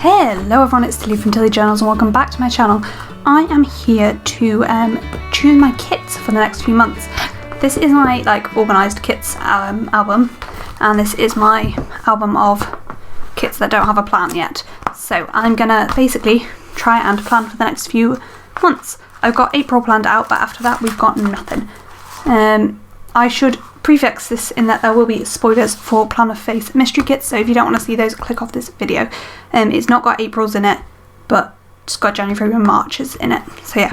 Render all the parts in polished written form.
Hello everyone, it's Tilly from Tilly Journals and welcome back to my channel. I am here to choose my kits for the next few months. This is my organised kits album, and this is my album of kits that don't have a plan yet. So I'm gonna basically try and plan for the next few months. I've got April planned out, but after that we've got nothing. I should prefix this in that there will be spoilers for Plannerface mystery kits, so if you don't want to see those, click off this video. It's not got April's in it, but it's got January, February and March's in it, so yeah.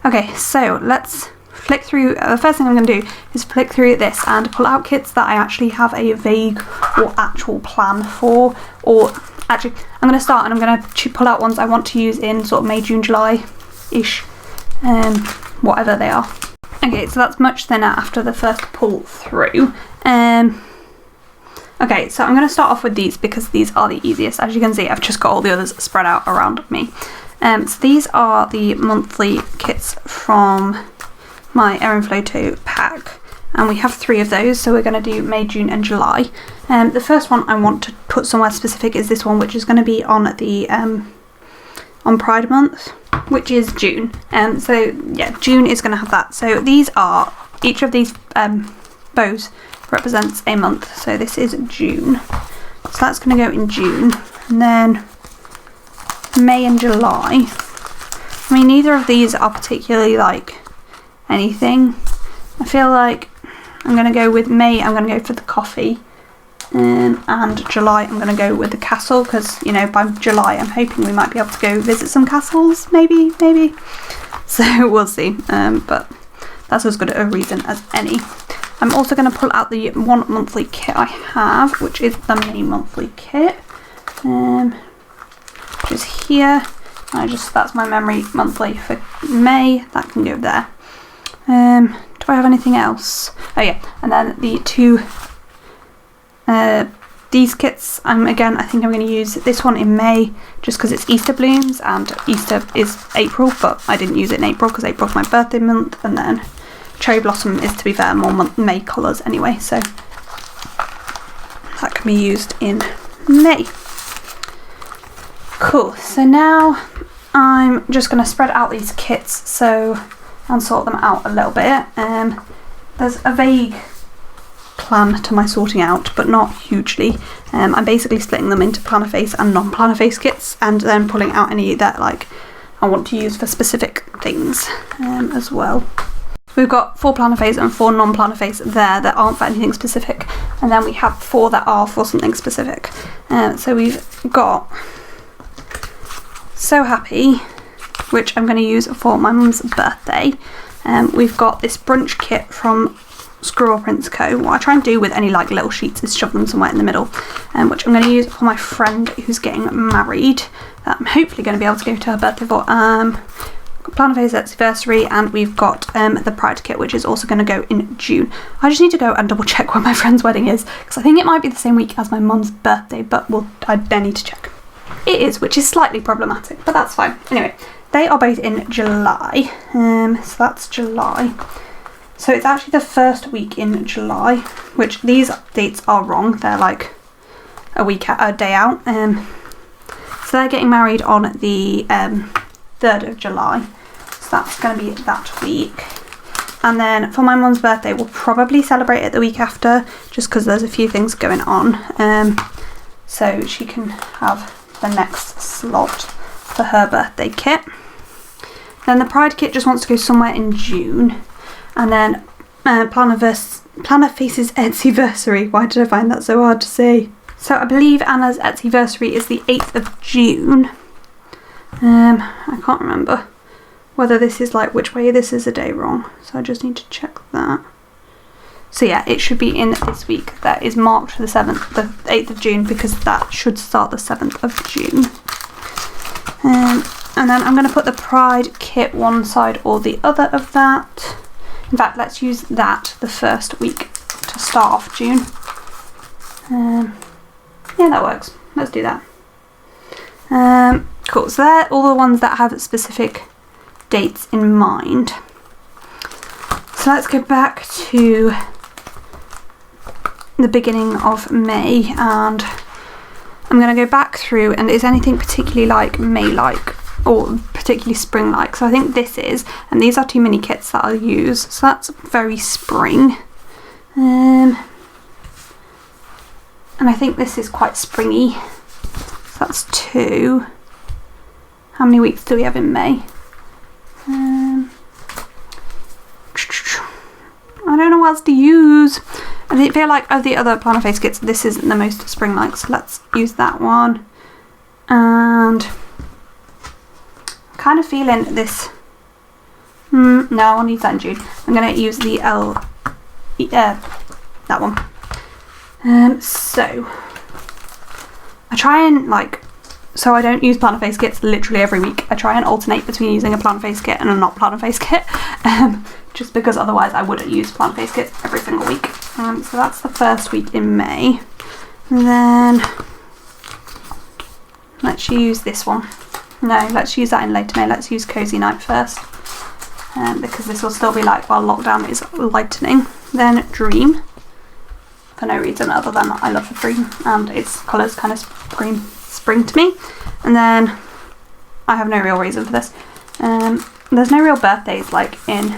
Okay, so let's flick through. The first thing I'm going to do is flick through this and pull out kits that I actually have a vague or actual plan for, or actually I'm going to start and I'm going to pull out ones I want to use in sort of May, June, July-ish, whatever they are. Okay, so that's much thinner after the first pull through. Okay, so I'm going to start off with these because these are the easiest. As you can see, I've just got all the others spread out around me. So these are the monthly kits from my Erin Floto pack, and we have 3 of those, so we're going to do May, June and July. The first one I want to put somewhere specific is this one, which is going to be on the on Pride Month, which is June. So yeah, June is going to have that. So these are, each of these bows represents a month. So this is June, so that's going to go in June. And then May and July, I mean, neither of these are particularly like anything. I feel like I'm going to go with May, I'm going to go for the coffee. And July I'm going to go with the castle, because, you know, by July I'm hoping we might be able to go visit some castles, maybe. So we'll see, but that's as good a reason as any. I'm also going to pull out the one monthly kit I have, which is the May monthly kit, which is here. That's my memory monthly for May, that can go there. Do I have anything else? Oh yeah, and then the 2 these kits, I think I'm going to use this one in May just because it's Easter blooms and Easter is April, but I didn't use it in April because April's my birthday month, and then cherry blossom is, to be fair, more May colours anyway, so that can be used in May. Cool, so now I'm just going to spread out these kits and sort them out a little bit. There's a vague plan to my sorting out, but not hugely. I'm basically splitting them into Plannerface and non-Plannerface kits, and then pulling out any that I want to use for specific things as well. We've got 4 Plannerface and 4 non-Plannerface there that aren't for anything specific, and then we have 4 that are for something specific. So we've got So Happy, which I'm going to use for my mum's birthday. We've got this brunch kit from Squirrel Prince Co. What I try and do with any little sheets is shove them somewhere in the middle, which I'm going to use for my friend who's getting married. I'm hopefully going to be able to go to her birthday for. Plannerface anniversary, and we've got the Pride kit, which is also going to go in June. I just need to go and double check when my friend's wedding is, because I think it might be the same week as my mum's birthday, but I need to check. It is, which is slightly problematic, but that's fine. Anyway, they are both in July, so that's July. So it's actually the first week in July, which these dates are wrong. They're like a day out. So they're getting married on the 3rd of July. So that's going to be that week. And then for my mum's birthday, we'll probably celebrate it the week after, just because there's a few things going on. So she can have the next slot for her birthday kit. Then the Pride kit just wants to go somewhere in June. And then Plannerface's Etsyversary. Why did I find that so hard to say? So I believe Anna's Etsyversary is the 8th of June. I can't remember whether this is which way this is a day wrong. So I just need to check that. So yeah, it should be in this week. That is marked the 8th of June, because that should start the 7th of June. And then I'm going to put the Pride kit one side or the other of that. In fact, let's use that the first week to start off June. Yeah, that works. Let's do that. Cool, so they're all the ones that have specific dates in mind. So let's go back to the beginning of May and I'm going to go back through, and is anything particularly like May-like or particularly spring-like? So I think this is, and these are 2 mini kits that I'll use, so that's very spring. And I think this is quite springy, so that's 2. How many weeks do we have in May? I don't know what else to use. I feel like of the other Plannerface kits, this isn't the most spring-like, so let's use that one. And I'm kind of feeling this. No, I want to use that in June. I'm going to use the that one. So I try and so I don't use Plannerface kits literally every week. I try and alternate between using a Plannerface kit and a not Plannerface kit, just because otherwise I wouldn't use Plannerface kits every single week. So that's the first week in May. And then let's use this one. No, let's use that in later May. Let's use Cozy Night first, because this will still be while lockdown is lightening. Then Dream, for no reason other than I love the Dream and its colours kind of spring to me. And then I have no real reason for this. There's no real birthdays in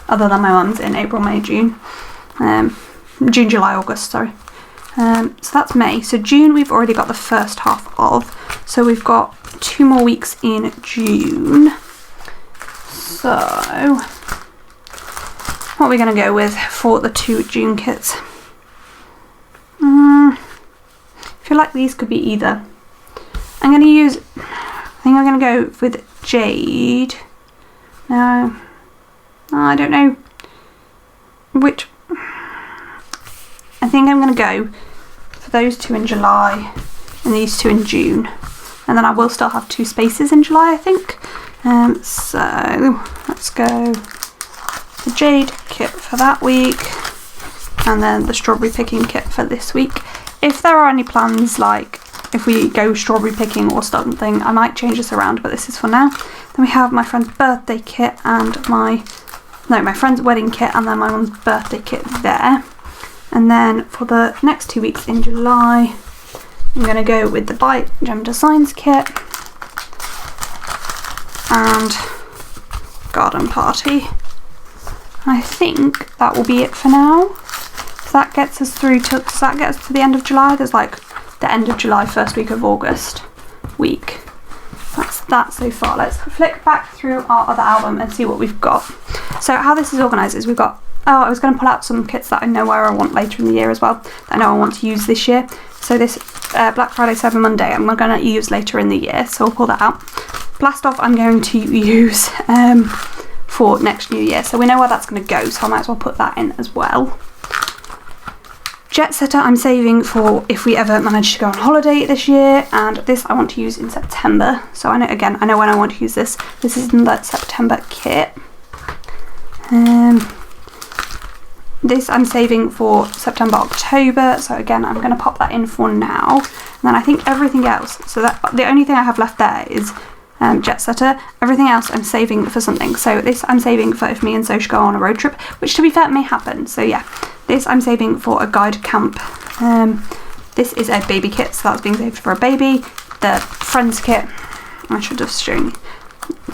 other than my mum's in April, May, June. June, July, August, sorry. So that's May. So June we've already got the first half of. So we've got 2 more weeks in June. So what are we going to go with for the 2 June kits? I feel like these could be either. I'm going to use, I think I'm going to go with Jade. No, I don't know which. I think I'm going to go for those 2 in July and these 2 in June. And then I will still have 2 spaces in July, I think. So let's go the Jade kit for that week, and then the strawberry picking kit for this week. If there are any plans, if we go strawberry picking or something, I might change this around, but this is for now. Then we have my friend's birthday kit and my friend's wedding kit, and then my mum's birthday kit there. And then for the next 2 weeks in July, I'm going to go with the By Gem Designs kit and Garden Party. I think that will be it for now. So that gets us through to, does that get us to the end of July? There's the end of July, first week of August week. That's that so far. Let's flick back through our other album and see what we've got. So how this is organised is we've got, I was going to pull out some kits that I know where I want later in the year as well, that I know I want to use this year. So this Black Friday, Cyber Monday, I'm going to use later in the year, so I'll pull that out. Blast Off I'm going to use for next New Year, so we know where that's going to go, so I might as well put that in as well. Jet Setter I'm saving for if we ever manage to go on holiday this year, and this I want to use in September. So I know when I want to use this. This is in that September kit. This I'm saving for September, October. So again, I'm going to pop that in for now. And then I think everything else. So that the only thing I have left there is Jet Setter. Everything else I'm saving for something. So this I'm saving for if me and Soch go on a road trip, which to be fair may happen. So yeah. This I'm saving for a guide camp. This is a baby kit, so that's being saved for a baby. The friends kit, I should have shown you.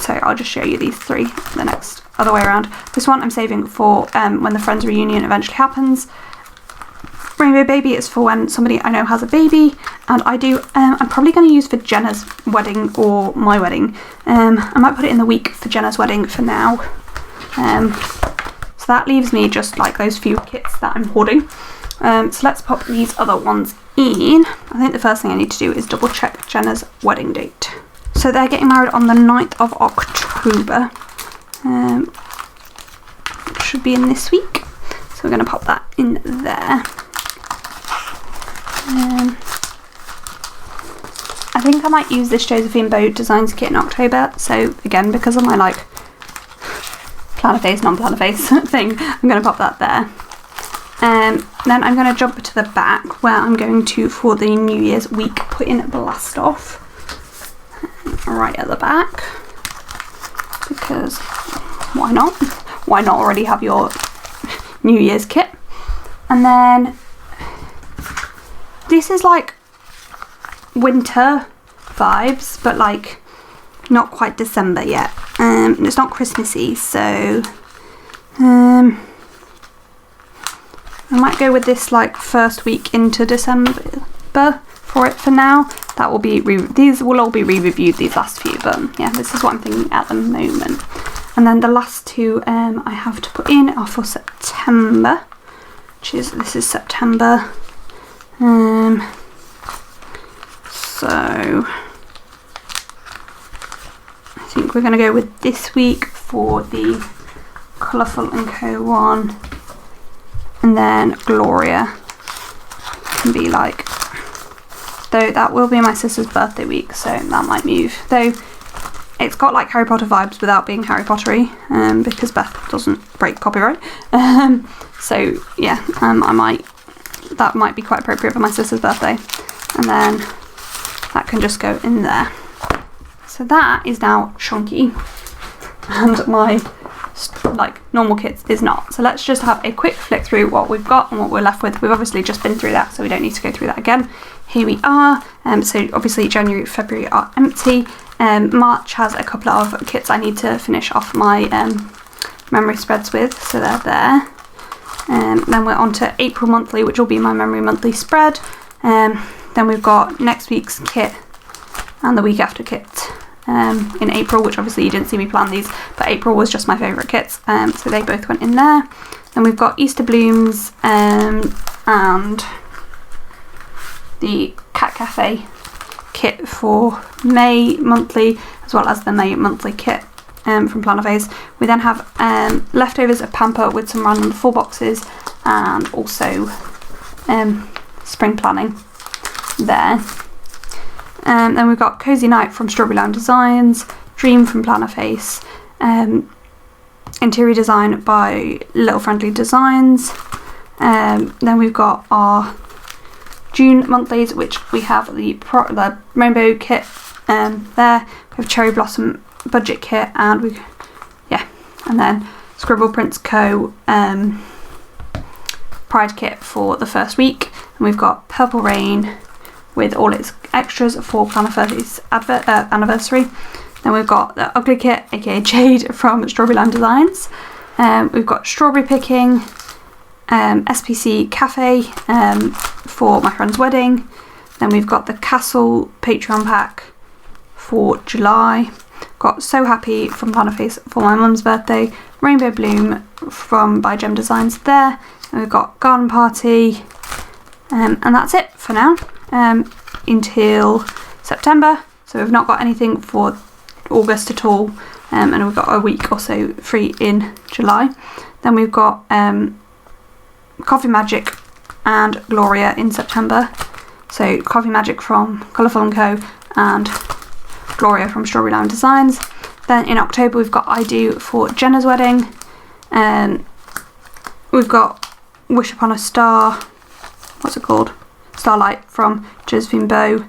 So I'll just show you these 3 the next other way around. This one I'm saving for when the friends reunion eventually happens. Rainbow Baby is for when somebody I know has a baby, and I'm probably going to use for Jenna's wedding or my wedding. I might put it in the week for Jenna's wedding for now. So that leaves me just those few kits that I'm hoarding. So let's pop these other ones in. I think the first thing I need to do is double check Jenna's wedding date. So they're getting married on the 9th of October. Should be in this week. So we're going to pop that in there. I think I might use this Josephine Bow Designs kit in October. So again, because of my Plannerface, non-Plannerface thing, I'm going to pop that there. Then I'm going to jump to the back where I'm going to, for the New Year's week, put in Blast Off. Right at the back. Because why not? Why not already have your New Year's kit? And then this is winter vibes, but like not quite December yet. And it's not Christmassy, so I might go with this like first week into December for it for now. That will be these will all be re-reviewed, these last few, but yeah, this is what I'm thinking at the moment. And then the last two I have to put in are for September, which is, this is September. So I think we're going to go with this week for the Colourful & Co one, and then Gloria can be like, though that will be my sister's birthday week, so that might move, though it's got like Harry Potter vibes without being Harry Pottery, because Beth doesn't break copyright. So yeah, that might be quite appropriate for my sister's birthday, and then that can just go in there. So that is now chunky, and my like normal kits is not. So let's just have a quick flick through what we've got and what we're left with. We've obviously just been through that, so we don't need to go through that again. Here we are. So obviously January, February are empty. March has a couple of kits I need to finish off my memory spreads with, so they're there. Then we're on to April monthly, which will be my memory monthly spread. Then we've got next week's kit and the week after kit in April, which obviously you didn't see me plan these, but April was just my favourite kits, so they both went in there. Then we've got Easter Blooms and the Cat Cafe kit for May monthly, as well as the May monthly kit from Plannerface. We then have leftovers of Pamper with some random full boxes, and also spring planning there. Then we've got Cozy Night from Strawberry Lamb Designs, Dream from Plannerface, interior design by Little Friendly Designs. Then we've got our June monthlies, which we have the rainbow kit there. We have Cherry Blossom budget kit, and and then Scribble Prints Co. Pride kit for the first week, and we've got Purple Rain with all its extras for Plannerface's anniversary. Then we've got the Ugly kit, aka Jade, from Strawberry Lamb Designs. We've got Strawberry Picking, SPC Cafe for my friend's wedding. Then we've got the Castle Patreon pack for July. Got So Happy from Plannerface for my mum's birthday. Rainbow Bloom by Gem Designs there. And we've got Garden Party, and that's it for now until September. So we've not got anything for August at all, and we've got a week or so free in July. Then we've got Coffee Magic and Gloria in September. So Coffee Magic from Colourful & Co. and Gloria from Strawberry Lamb Designs. Then in October we've got I Do for Jenna's wedding. We've got Wish Upon a Star, what's it called? Starlight from Josephine Bow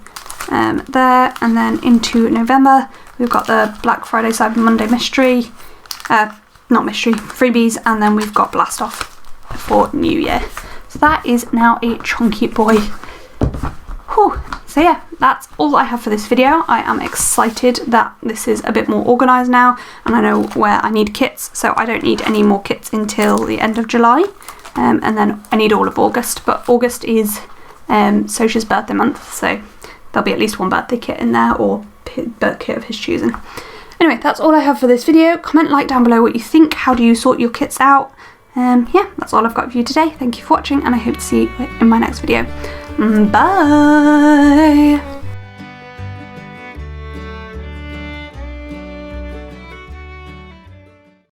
there. And then into November we've got the Black Friday Cyber Monday mystery, not mystery, freebies, and then we've got Blast Off for New Year. So that is now a chunky boy. Whew. So yeah, that's all I have for this video. I am excited that this is a bit more organised now, and I know where I need kits, so I don't need any more kits until the end of July, and then I need all of August, but August is Sosha's birthday month, so there'll be at least one birthday kit in there, or birthday kit of his choosing. Anyway, that's all I have for this video. Comment, like down below what you think. How do you sort your kits out? Yeah, that's all I've got for you today. Thank you for watching, and I hope to see you in my next video. Bye!